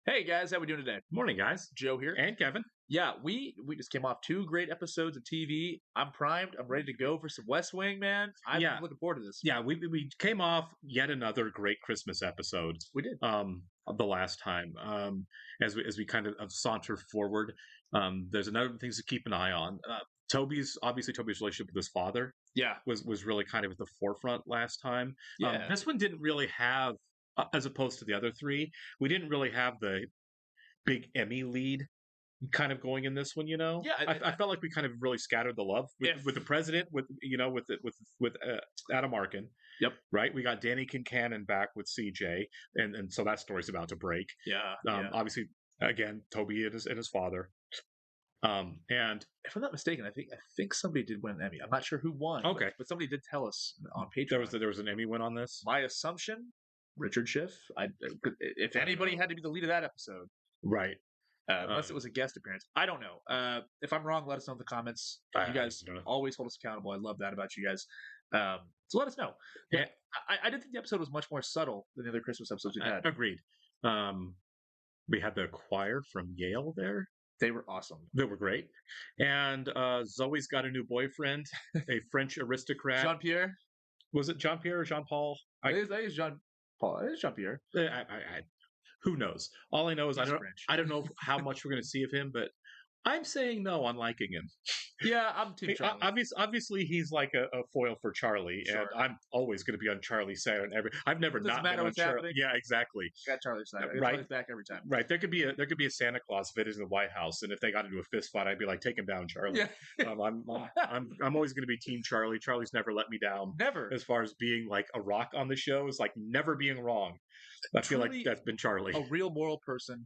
Hey guys, how we doing today? Morning, guys. Joe here. And Kevin. Yeah, we just came off two great episodes of TV. I'm primed. I'm ready to go for some West Wing, man. I'm Yeah. looking forward to this. Yeah, we came off yet another great Christmas episode. We did. The last time. As we kind of saunter forward, there's another things to keep an eye on. Toby's relationship with his father Yeah. was really kind of at the forefront last time. Yeah. This one didn't really have, as opposed to the other three, we didn't really have the big Emmy lead kind of going in this one. Yeah, I felt like we kind of really scattered the love with the president, with Adam Arkin. Yep. Right. We got Danny Kincannon back with CJ, and so that story's about to break. Yeah. Obviously, again, Toby and his father. And if I'm not mistaken, I think somebody did win an Emmy. I'm not sure who won. Okay. but somebody did tell us on Patreon. there was an Emmy win on this. My assumption, Richard Schiff. If anybody had to be the lead of that episode, Right. unless it was a guest appearance. I don't know. If I'm wrong, let us know in the comments. You guys don't know. always hold us accountable. I love that about you guys. So let us know. But Yeah. I did think the episode was much more subtle than the other Christmas episodes we've had. Agreed. We had the choir from Yale there. They were awesome. They were great. And Zoe's got a new boyfriend, a French aristocrat. Jean Pierre. Was it Jean Pierre or Jean Paul? I think it's Jean Paul. It is Jean Pierre. Who knows? All I know is He's French. I don't know how much we're going to see of him, but I'm saying no on liking him. Yeah, I'm Team Charlie. Obviously, he's like a foil for Charlie, Sure. and I'm always going to be on Charlie's side on every. I've never Doesn't not matter been on what's Charlie. happening. Yeah, exactly. Got Charlie's side. Right. Charlie's back every time. Right. There could be a Santa Claus visiting the White House, and if they got into a fist fight, I'd be like, take him down, Charlie. Yeah. I'm always going to be Team Charlie. Charlie's never let me down. Never. As far as being like a rock on the show, is like never being wrong. I feel like Truly that's been Charlie. A real moral person.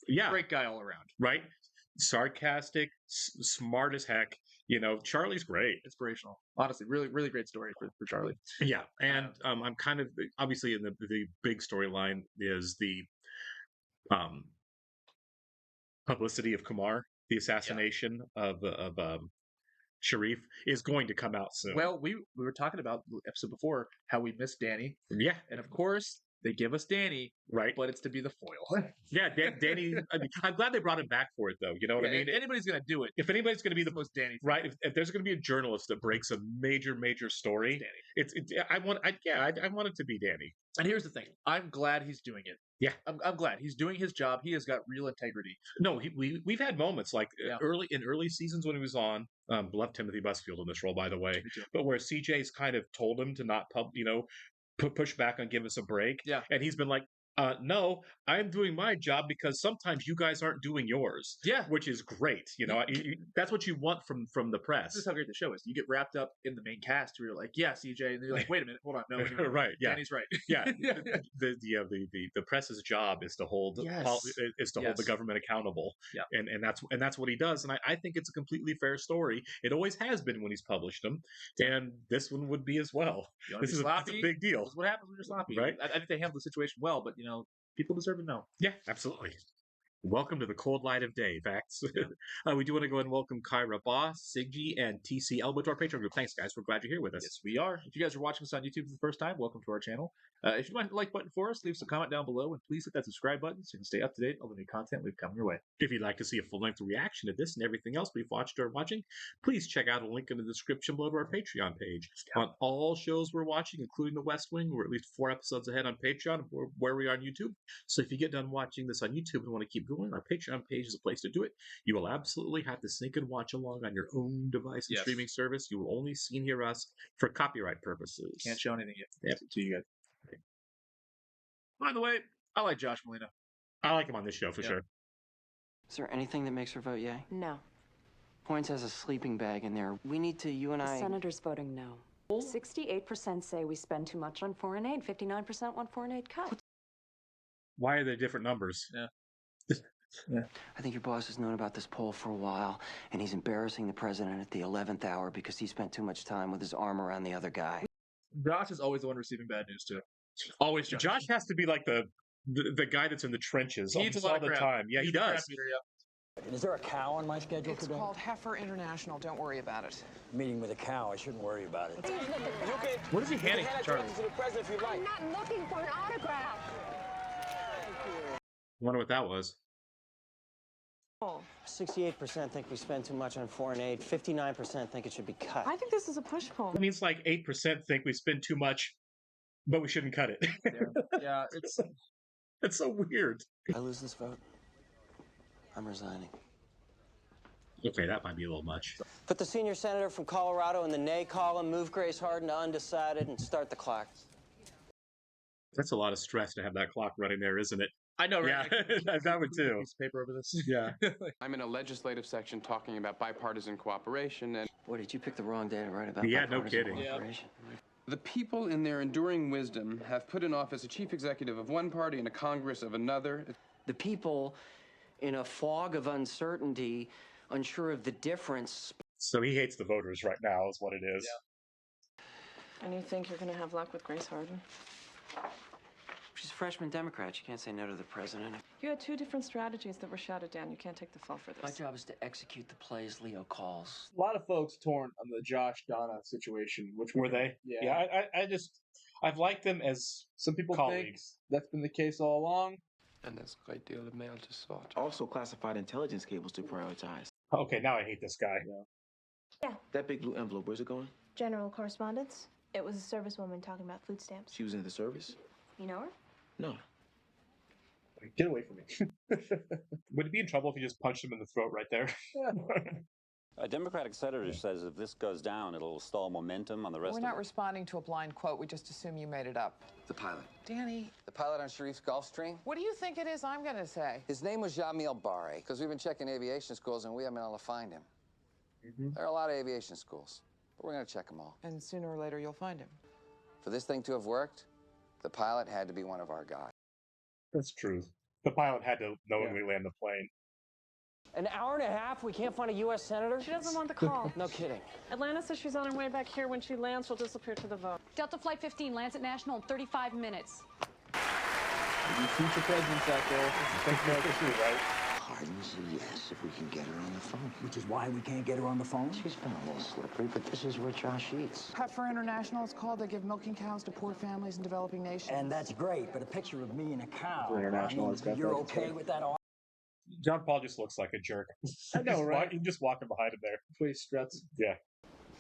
Yeah. Great guy all around. Right. Sarcastic, smart as heck. Charlie's great. Inspirational. Honestly, really, really great story for Charlie. Yeah, and I'm kind of obviously in the big storyline is the publicity of Kumar, the assassination of Sharif is going to come out soon. Well, we were talking about the episode before how we missed Danny, yeah, and of course they give us Danny, right? but it's to be the foil. Yeah, Danny. I mean, I'm glad they brought him back for it, though. You know what I mean? If anybody's gonna do it, if anybody's gonna be the most Danny, right? If there's gonna be a journalist that breaks a major story, Danny. I want it to be Danny. And here's the thing: I'm glad he's doing it. Yeah, I'm glad he's doing his job. He has got real integrity. No, we've had moments like Yeah. early seasons when he was on. Love Timothy Busfield in this role, by the way. But where CJ's kind of told him to not push back on give us a break. Yeah. And he's been like, no, I'm doing my job because sometimes you guys aren't doing yours. Yeah. Which is great. That's what you want from the press. This is how great the show is. You get wrapped up in the main cast where you're like, yeah, CJ, and you're like, wait a minute, hold on, no, right, yeah, Danny's right. Yeah. The press's job is to hold hold the government accountable. Yeah. And that's what he does. And I think it's a completely fair story. It always has been when he's published them, and this one would be as well. This is a big deal. This is what happens when you're sloppy, right? I think they handled the situation well, but people deserve to know. Yeah, absolutely. Welcome to the cold light of day, Vax. We do want to go ahead and welcome Kyra Boss, Siggy, and TC Elba to our Patreon group. Thanks, guys. We're glad you're here with us. Yes, we are. If you guys are watching us on YouTube for the first time, welcome to our channel. If you want to like button for us, leave us a comment down below, and please hit that subscribe button so you can stay up to date on the new content we've come your way. If you'd like to see a full-length reaction to this and everything else we've watched or watching, please check out a link in the description below to our Patreon page. On all shows we're watching, including The West Wing, we're at least 4 episodes ahead on Patreon where we are on YouTube. So if you get done watching this on YouTube and want to keep going, our Patreon page is a place to do it. You will absolutely have to sync and watch along on your own device and streaming service. You will only see and hear us for copyright purposes. Can't show anything yet to you guys. By the way, I like Josh Molina. I like him on this show for sure. Is there anything that makes her vote yay? No. Points has a sleeping bag in there. We need to, you and The I... senator's voting no. 68% say we spend too much on foreign aid. 59% want foreign aid cut. Why are they different numbers? Yeah. I think your boss has known about this poll for a while, and he's embarrassing the president at the 11th hour because he spent too much time with his arm around the other guy. Josh is always the one receiving bad news, too. Always Josh. Josh has to be like the guy that's in the trenches He eats a lot all of the crap. time. Yeah, he does. Is there a cow on my schedule It's today? called Heifer International. Don't worry about it. Meeting with a cow. I shouldn't worry about it. What is he handing to Charlie? To the president if you like. I'm not looking for an autograph. Wonder what that was. 68% think we spend too much on foreign aid. 59% think it should be cut. I think this is a push poll. It means like 8% think we spend too much, but we shouldn't cut it. Yeah, it's It's so weird. I lose this vote, I'm resigning. Okay, that might be a little much. Put the senior senator from Colorado in the nay column, move Grace Harden to undecided, and start the clock. That's a lot of stress to have that clock running there, isn't it? I know, right? Yeah, that would too. Piece of paper over this. Yeah. I'm in a legislative section talking about bipartisan cooperation, and Boy, did you pick the wrong day to write about Yeah, no bipartisan kidding. cooperation. the people in their enduring wisdom have put in office a chief executive of one party and a Congress of another. The people, in a fog of uncertainty, unsure of the difference. So he hates the voters right now, is what it is. And you think you're going to have luck with Grace Harden? She's a freshman Democrat. She can't say no to the president. You had two different strategies that were shouted down. You can't take the fall for My this. job is to execute the plays Leo calls. A lot of folks torn on the Josh Donna situation, which Were they? Yeah. I've liked them as Some people colleagues. think that's been the case all along. And there's a great deal of mail to sort. Also classified intelligence cables to prioritize. Okay, now I hate this guy. That big blue envelope, where's it going? General correspondence. It was a servicewoman talking about food stamps. She was in the service? You know her? No. Get away from me. Would it be in trouble if you just punched him in the throat right there? A Democratic senator says if this goes down, it'll stall momentum on the rest We're of not it. responding to a blind quote. We just assume you made it up. The pilot. Danny, The pilot on Sharif's Gulfstream? what do you think it is I'm going to say? His name was Jamil Bari, because we've been checking aviation schools and we haven't been able to find him. There are a lot of aviation schools, but we're going to check them all. And sooner or later, you'll find him. For this thing to have worked, the pilot had to be one of our guys. That's true. The pilot had to knowingly land the plane. An hour and a half? We can't find a U.S. senator? She doesn't want the call. No kidding. Atlanta says she's on her way back here. When she lands, she'll disappear to the vote. Delta Flight 15 lands at National in 35 minutes. You future presidents out there. Right? Harden's a yes if we can get her on the phone. Which is why we can't get her on the phone? She's been a little slippery, but this is where Josh eats. Pet for International is called. They give milking cows to poor families in developing nations. And that's great, but a picture of me and a cow. For International, it's got you're that. okay with that? John Paul just looks like a jerk. I know, right? He's just walking behind him there. Way struts. Yeah.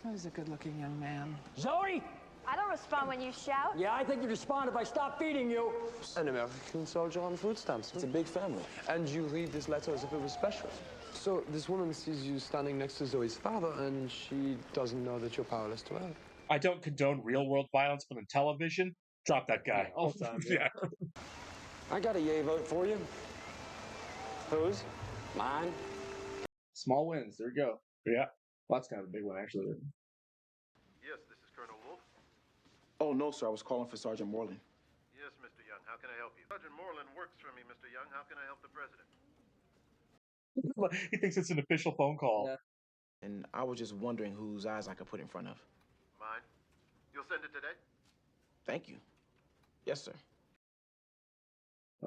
Oh, he's a good-looking young man. Zoe! I don't respond when you shout. Yeah, I think you'd respond if I stopped feeding you. An American soldier on food stamps. It's a big family. And you read this letter as if it was special. So this woman sees you standing next to Zoe's father, and she doesn't know that you're powerless to help. I don't condone real-world violence, but on television, drop that guy. All the time. Yeah. I got a yay vote for you. Whose? Mine? Small wins. There we go. Yeah. Well, that's kind of a big one, actually. Yes, this is Colonel Wolf. Oh, no, sir. I was calling for Sergeant Moreland. Yes, Mr. Young. How can I help you? Sergeant Moreland works for me, Mr. Young. How can I help the president? He thinks it's an official phone call. Yeah. And I was just wondering whose eyes I could put in front of. Mine. You'll send it today? Thank you. Yes, sir.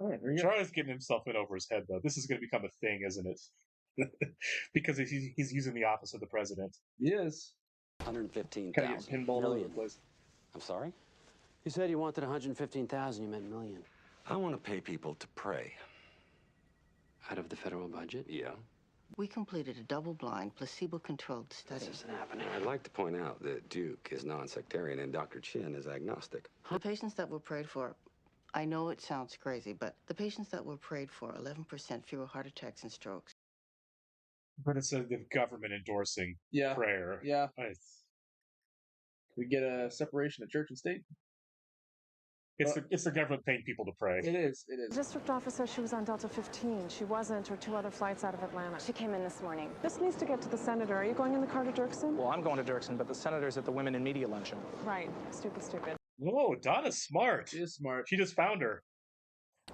All right, there you go. Charlie's getting himself in over his head, though. This is going to become a thing, isn't it? Because he's using the office of the president. Yes. 115,000. Kind of getting pinball all over the million. place. I'm sorry? You said you wanted 115,000. You meant million. I want to pay people to pray. Out of the federal budget? Yeah. We completed a double-blind, placebo-controlled study. This isn't happening. I'd like to point out that Duke is non-sectarian and Dr. Chin is agnostic. The patients that were prayed for, I know it sounds crazy, but the patients that were prayed for, 11% fewer heart attacks and strokes. But it's the government endorsing Yeah. prayer. Yeah. It's We get a separation of church and state. it's the government paying people to pray. It is. It is. District officer, she was on Delta 15. She wasn't, or two other flights out of Atlanta. She came in this morning. This needs to get to the senator. Are you going in the car to Dirksen? Well, I'm going to Dirksen, but the senator's at the Women in Media luncheon. Right. Stupid. Whoa, Donna's smart. She is smart. She just found her.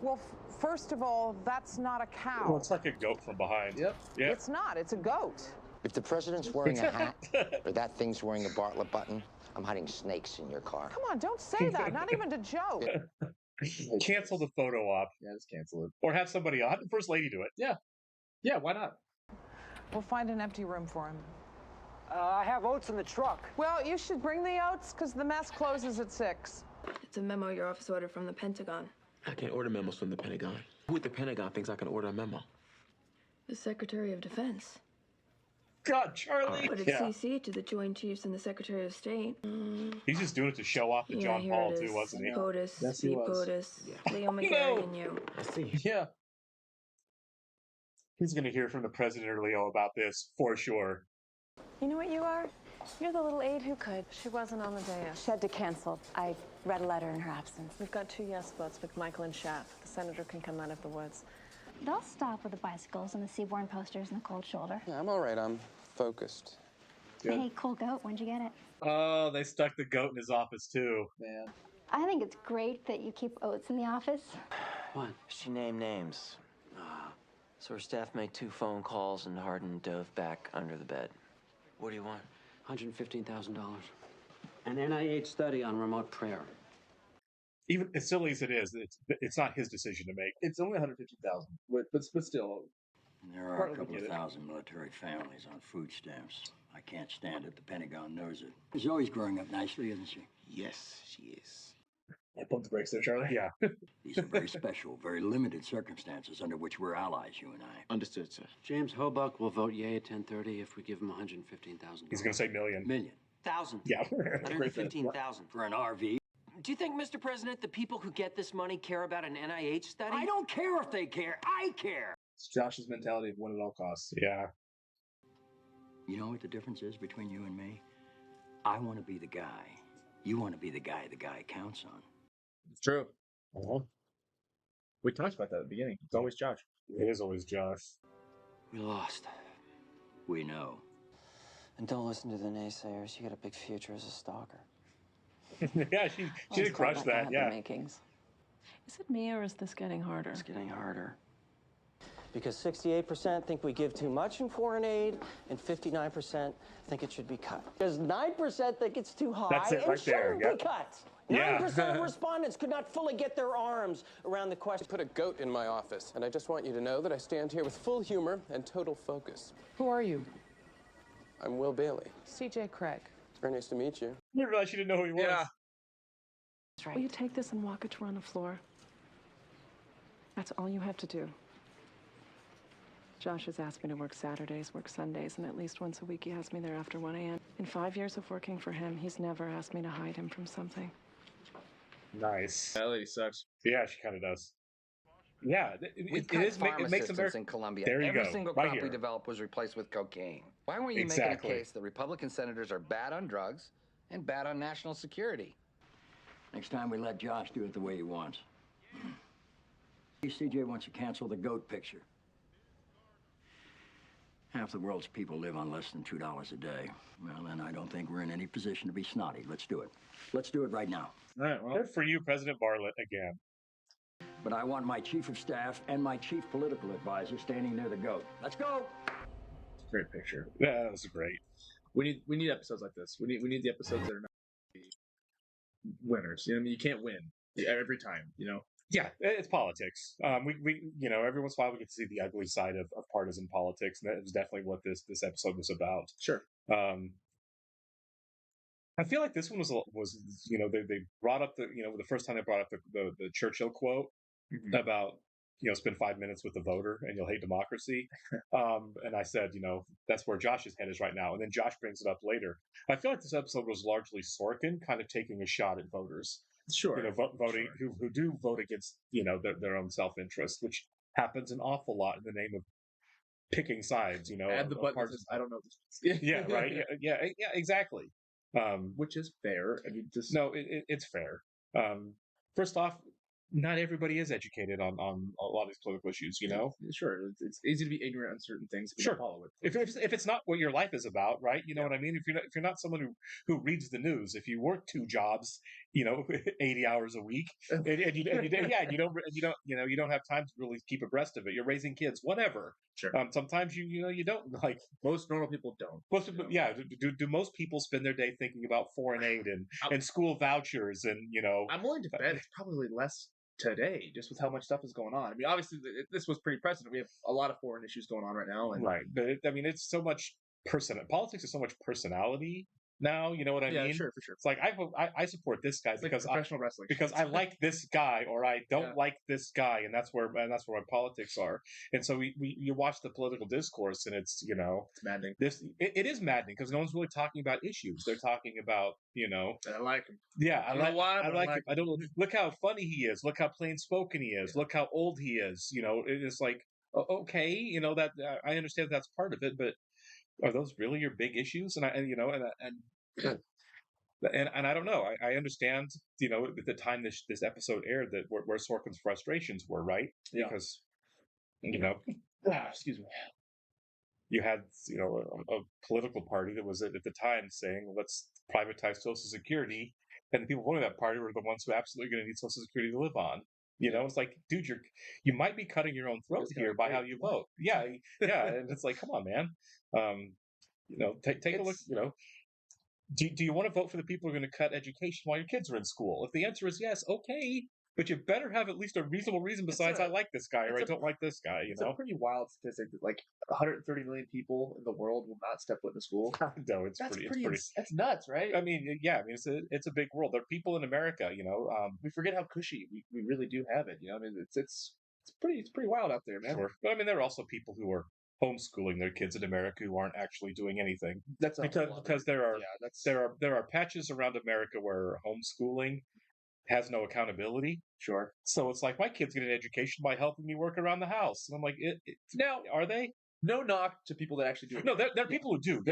Well, first of all, that's not a cow. Well, it's like a goat from behind. Yep. Yeah. It's not. It's a goat. If the president's wearing a hat, or that thing's wearing a Bartlett button, I'm hiding snakes in your car. Come on, don't say that. Not even to joke. Cancel the photo op. Yeah, just cancel it. Or have somebody, have the first lady do it. Yeah, why not? We'll find an empty room for him. I have oats in the truck. Well, you should bring the oats, because the mess closes at 6. It's a memo your office ordered from the Pentagon. I can't order memos from the Pentagon. Who at the Pentagon thinks I can order a memo? The Secretary of Defense. God, Charlie. But it's CC to the Joint Chiefs and the Secretary of State. He's just doing it to show off to John here Paul, it too, is. wasn't he? POTUS, Yes, he Steve was. POTUS, Leo McGarry, and you. I see. Yeah. He's going to hear from the president or Leo about this, for sure. You know what you are? You're the little aide who could. She wasn't on the dais. She had to cancel. I read a letter in her absence. We've got 2 yes votes with Michael and Schaff. The senator can come out of the woods. They'll stop with the bicycles and the Seaborn posters and the cold shoulder. Yeah, I'm all right. I'm focused. Hey, cool goat, when'd you get it? Oh, they stuck the goat in his office, too. Man. I think it's great that you keep oats in the office. What? She named names. So her staff made 2 phone calls and Hardin dove back under the bed. What do you want? $115,000. An NIH study on remote prayer. Even as silly as it is, it's not his decision to make. It's only 150,000, but still. And there are a couple of thousand military families on food stamps. I can't stand it. The Pentagon knows it. Zoe's growing up nicely, isn't she? Yes, she is. I pumped the brakes there, Charlie. Yeah. These are very special, very limited circumstances under which we're allies, you and I. Understood, sir. James Hobuck will vote yay at 10:30 if we give him $115,000. He's going to say million. Million. Thousand. Yeah. 115,000. For an RV. Do you think, Mr. President, the people who get this money care about an NIH study? I don't care if they care. I care. It's Josh's mentality of win at all costs. Yeah. You know what the difference is between you and me? I want to be the guy. You want to be the guy counts on. It's true. We talked about that at the beginning. It's always Josh. It is always Josh. We lost. We know. And don't listen to the naysayers. You got a big future as a stalker. Yeah, she did crush that. Yeah. Makings. Is it me or is this getting harder? It's getting harder. Because 68% think we give too much in foreign aid, and 59% think it should be cut. Because 9% think it's too high That's it and right there, shouldn't yep. be cut. Yeah. 9% of respondents could not fully get their arms around the question. Put a goat in my office, and I just want you to know that I stand here with full humor and total focus. Who are you? I'm Will Bailey. C.J. Craig. It's very nice to meet you. I didn't realize she didn't know who he was. Yeah. That's right. Will you take this and walk it to her on the floor? That's all you have to do. Josh has asked me to work Saturdays, work Sundays, and at least once a week he has me there after 1 a.m. In 5 years of working for him, he's never asked me to hide him from something. Nice. That lady sucks. Yeah, she kind of does. Yeah, it makes America. In Colombia. There you Every go. single Right crop we here. developed was replaced with cocaine. Why weren't you Exactly. making a case that Republican senators are bad on drugs and bad on national security? Next time we let Josh do it the way he wants. CJ wants to cancel the goat picture. Half the world's people live on less than $2 a day. Well, then I don't think we're in any position to be snotty. Let's do it. Let's do it right now. All right, well. Good for you, President Bartlett, again. But I want my chief of staff and my chief political advisor standing near the goat. Let's go! Great picture. Yeah, that was great. We need episodes like this. We need the episodes that are not winners. You know what I mean? You can't win every time, you know? Yeah, it's politics. We you know, every once in a while we get to see the ugly side of partisan politics, and that was definitely what this episode was about. Sure. I feel like this one was you know, they brought up the first time they brought up the Churchill quote about, you know, spend 5 minutes with the voter and you'll hate democracy. And I said, you know, that's where Josh's head is right now. And then Josh brings it up later. I feel like this episode was largely Sorkin kind of taking a shot at voters. Sure. You know, voting who do vote against, you know, their own self-interest, which happens an awful lot in the name of picking sides, you know. Add the button that says, I don't know this. Yeah, right. Yeah, exactly. Which is fair. I mean, just no, it's fair. First off, not everybody is educated on a lot of these political issues, you know? Sure. It's easy to be ignorant on certain things if you don't follow it. If it's not what your life is about, right? You know what I mean? If you're not someone who reads the news, if you work 2 jobs, you know, 80 hours a week, and you don't have time to really keep abreast of it. You're raising kids, whatever. Sure. Sometimes you don't, like, most normal people don't. Most people, yeah. Do most people spend their day thinking about foreign aid and school vouchers and, you know? I'm willing to bet it's probably less today, just with how much stuff is going on. I mean, obviously, this was pretty precedent. We have a lot of foreign issues going on right now. And right. But I mean, it's so much politics is so much personality now. You know what I Yeah, mean? sure, for sure. It's like I support this guy It's like because professional wrestling. because I like this guy or I don't Yeah. like this guy, and that's where my politics are. And so you watch the political discourse, and it's It's maddening. it is maddening because no one's really talking about issues. They're talking about And I like him. yeah, I don't know why, but I like him. I don't look how funny he is. Look how plain spoken he is. Look how old he is. It's like okay, that I understand that's part of it, but are those really your big issues? And I don't know. I understand, at the time this episode aired that where Sorkin's frustrations were, right? Yeah. Because Excuse me. you had a political party that was at the time saying let's privatize Social Security, and the people voting that party were the ones who absolutely going to need Social Security to live on. It's like, dude, you might be cutting your own throat here by how you vote. Yeah, and it's like, come on, man. Take a look. Do you want to vote for the people who are going to cut education while your kids are in school? If the answer is yes, okay. But you better have at least a reasonable reason besides I like this guy or I don't like this guy. It's a pretty wild statistic that like 130 million people in the world will not step foot in a school. No, it's pretty. That's nuts, right? I mean, yeah. I mean, it's a big world. There are people in America. We forget how cushy we really do have it. I mean, it's pretty wild out there, man. Sure. But I mean, there are also people who are homeschooling their kids in America who aren't actually doing anything. That's because there are patches around America where homeschooling has no accountability. Sure. So it's like my kids get an education by helping me work around the house, and I'm like, now are they? No knock to people that actually do it. No, there are people who do.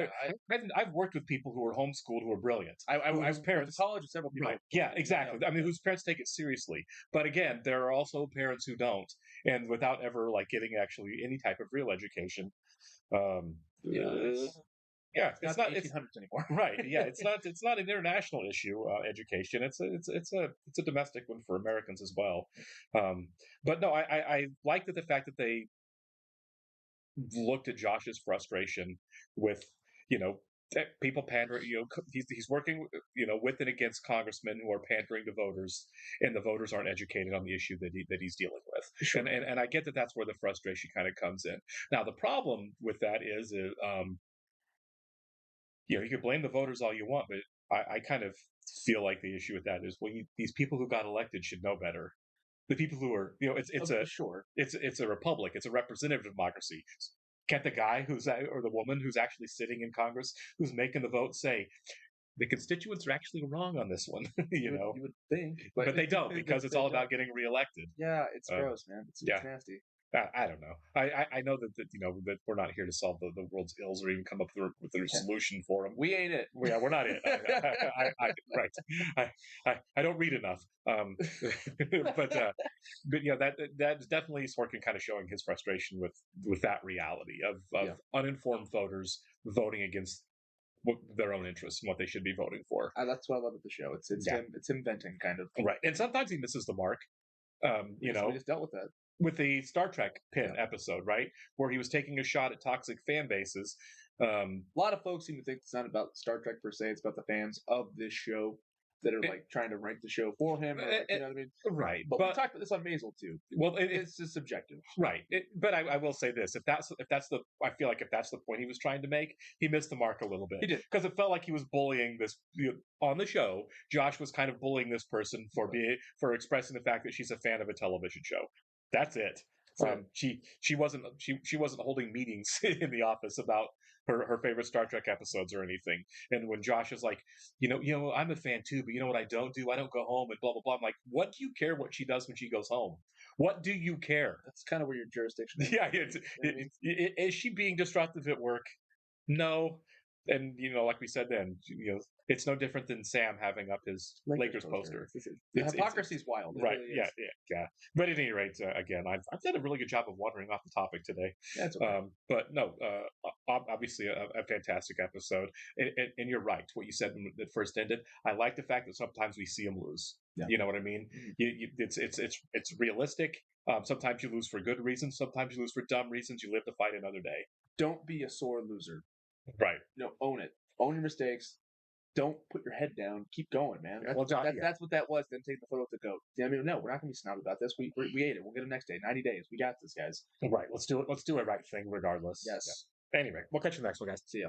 I've worked with people who are homeschooled who are brilliant. I've parents college with several people. Right. Yeah, exactly. I mean, whose parents take it seriously. But again, there are also parents who don't, and without ever getting actually any type of real education. It's not 1800s anymore. Right. Yeah, it's not an international issue. Education. It's a domestic one for Americans as well. But no, I like the fact that they looked at Josh's frustration with people pandering. He's working with and against congressmen who are pandering to voters, and the voters aren't educated on the issue that he's dealing with. Sure. And I get that that's where the frustration kind of comes in. Now the problem with that is you could blame the voters all you want, but I kind of feel like the issue with that is these people who got elected should know better. The people who are, it's a republic, it's a representative democracy. Can't the guy or the woman who's actually sitting in Congress, who's making the vote, say the constituents are actually wrong on this one? You would think, but they don't because it's all about getting reelected. Yeah, it's gross, man. It's nasty. I don't know. I know that we're not here to solve the world's ills or even come up with a solution for them. We ain't it. Yeah, we're not it. Right. I don't read enough. But that's definitely Sorkin kind of showing his frustration with that reality of uninformed voters voting against their own interests and what they should be voting for. That's what I love about the show. It's him venting kind of. Right, and sometimes he misses the mark. We just dealt with that. With the Star Trek pin episode, right? Where he was taking a shot at toxic fan bases. A lot of folks seem to think it's not about Star Trek per se, it's about the fans of this show that are trying to rank the show for him. You know what I mean? Right. But we talked about this on Maisel too. Well, it's just subjective. Right. But I will say this: I feel like if that's the point he was trying to make, he missed the mark a little bit. He did, because it felt like he was bullying this on the show. Josh was kind of bullying this person for expressing the fact that she's a fan of a television show. That's it. She wasn't holding meetings in the office about her favorite Star Trek episodes or anything. And when Josh is like, I'm a fan too, but you know what I don't do? I don't go home and blah blah blah. I'm like, what do you care what she does when she goes home? What do you care? That's kind of where your jurisdiction is. Yeah. Is she being disruptive at work? No. And like we said then, it's no different than Sam having up his Lakers poster. The hypocrisy is wild. Right? Really yeah. But at any rate, again, I've done a really good job of wandering off the topic today. That's okay. But no, obviously a fantastic episode. And you're right. What you said when it first ended. I like the fact that sometimes we see him lose. Yeah. You know what I mean? It's realistic. Sometimes you lose for good reasons. Sometimes you lose for dumb reasons. You live to fight another day. Don't be a sore loser. Right. Own it. Own your mistakes. Don't put your head down. Keep going, man. That's what that was. Then take the photo with the goat. I mean, no, we're not going to be snobby about this. We ate it. We'll get it next day. 90 days. We got this, guys. Right. Let's do it. Let's do a right thing regardless. Yes. Yeah. Anyway, we'll catch you next one, guys. See ya.